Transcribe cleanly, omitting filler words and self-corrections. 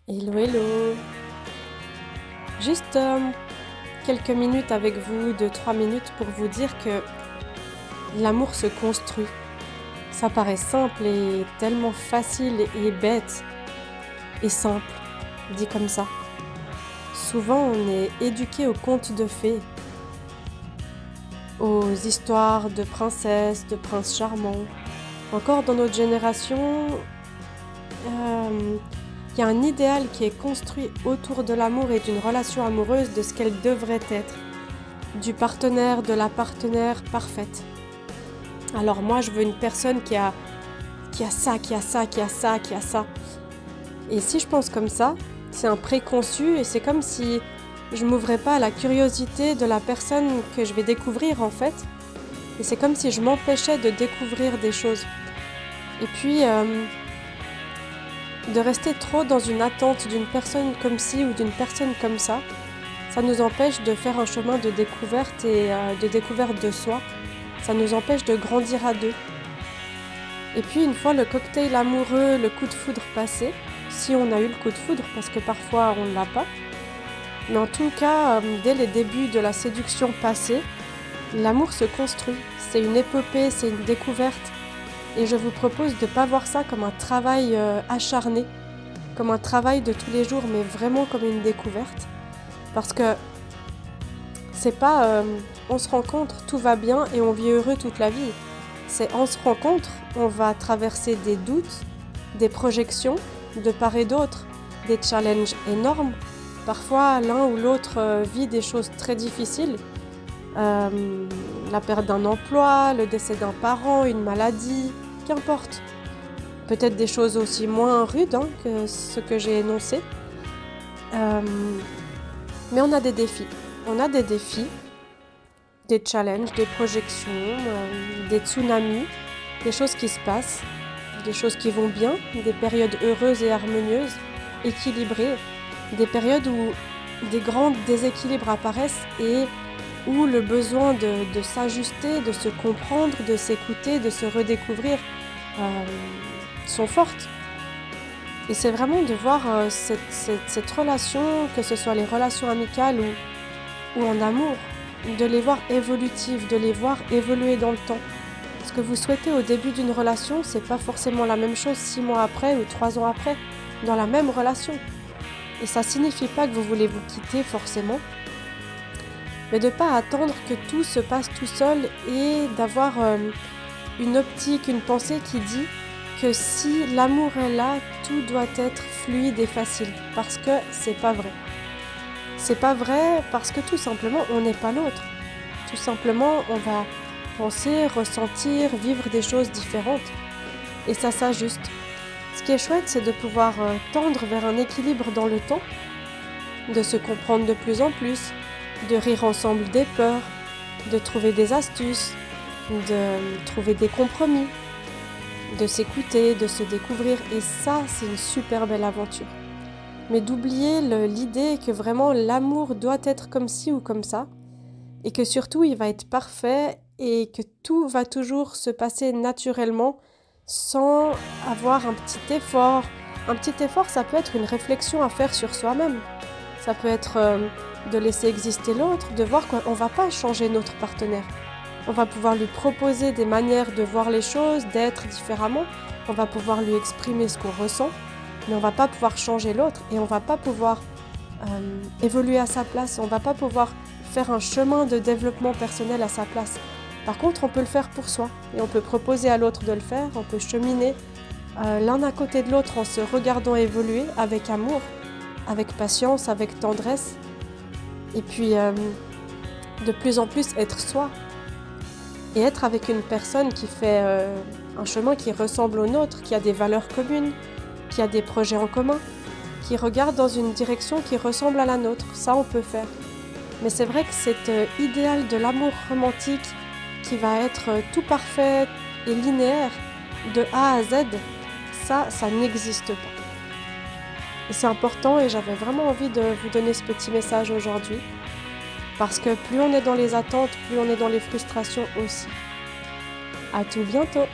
Hello, hello. Juste quelques minutes avec vous, 2-3 minutes pour vous dire que l'amour se construit. Ça paraît simple et tellement facile et bête et simple, dit comme ça. Souvent, on est éduqué aux contes de fées, aux histoires de princesses, de princes charmants. Encore dans notre génération, il y a un idéal qui est construit autour de l'amour et d'une relation amoureuse, de ce qu'elle devrait être, du partenaire, de la partenaire parfaite. Alors moi, je veux une personne qui a ça, qui a ça, qui a ça, qui a ça. Et si je pense comme ça, c'est un préconçu et c'est comme si je m'ouvrais pas à la curiosité de la personne que je vais découvrir en fait. Et c'est comme si je m'empêchais de découvrir des choses. Et puis, de rester trop dans une attente d'une personne comme ci ou d'une personne comme ça nous empêche de faire un chemin de découverte et de découverte de soi. Ça nous empêche de grandir à deux. Et puis une fois le cocktail amoureux, le coup de foudre passé, si on a eu le coup de foudre, parce que parfois on ne l'a pas, mais en tout cas, dès les débuts de la séduction passée, l'amour se construit. C'est une épopée, c'est une découverte. Et je vous propose de ne pas voir ça comme un travail acharné, comme un travail de tous les jours, mais vraiment comme une découverte. Parce que c'est pas on se rencontre, tout va bien et on vit heureux toute la vie. C'est on se rencontre, on va traverser des doutes, des projections de part et d'autre, des challenges énormes. Parfois, l'un ou l'autre vit des choses très difficiles. La perte d'un emploi, le décès d'un parent, une maladie, qu'importe. Peut-être des choses aussi moins rudes que ce que j'ai énoncé. Mais on a des défis. On a des défis, des challenges, des projections, des tsunamis, des choses qui se passent, des choses qui vont bien, des périodes heureuses et harmonieuses, équilibrées, des périodes où des grands déséquilibres apparaissent et où le besoin de s'ajuster, de se comprendre, de s'écouter, de se redécouvrir sont fortes. Et c'est vraiment de voir cette relation, que ce soit les relations amicales ou en amour, de les voir évolutives, de les voir évoluer dans le temps. Ce que vous souhaitez au début d'une relation, c'est pas forcément la même chose 6 mois après ou 3 ans après, dans la même relation. Et ça signifie pas que vous voulez vous quitter forcément, mais de pas attendre que tout se passe tout seul et d'avoir une optique, une pensée qui dit que si l'amour est là, tout doit être fluide et facile, parce que c'est pas vrai. C'est pas vrai parce que tout simplement, on n'est pas l'autre. Tout simplement, on va penser, ressentir, vivre des choses différentes. Et ça s'ajuste. Ce qui est chouette, c'est de pouvoir tendre vers un équilibre dans le temps, de se comprendre de plus en plus, de rire ensemble des peurs, de trouver des astuces, de trouver des compromis, de s'écouter, de se découvrir. Et ça, c'est une super belle aventure. Mais d'oublier l'idée que vraiment l'amour doit être comme ci ou comme ça, et que surtout il va être parfait et que tout va toujours se passer naturellement sans avoir un petit effort. Un petit effort, ça peut être une réflexion à faire sur soi-même. Ça peut être de laisser exister l'autre, de voir qu'on ne va pas changer notre partenaire. On va pouvoir lui proposer des manières de voir les choses, d'être différemment. On va pouvoir lui exprimer ce qu'on ressent, mais on ne va pas pouvoir changer l'autre et on ne va pas pouvoir évoluer à sa place. On ne va pas pouvoir faire un chemin de développement personnel à sa place. Par contre, on peut le faire pour soi et on peut proposer à l'autre de le faire. On peut cheminer l'un à côté de l'autre en se regardant évoluer avec amour, avec patience, avec tendresse. Et puis, de plus en plus, être soi. Et être avec une personne qui fait un chemin qui ressemble au nôtre, qui a des valeurs communes, qui a des projets en commun, qui regarde dans une direction qui ressemble à la nôtre. Ça, on peut faire. Mais c'est vrai que cet idéal de l'amour romantique qui va être tout parfait et linéaire, de A à Z, ça n'existe pas. Et c'est important et j'avais vraiment envie de vous donner ce petit message aujourd'hui. Parce que plus on est dans les attentes, plus on est dans les frustrations aussi. À tout bientôt!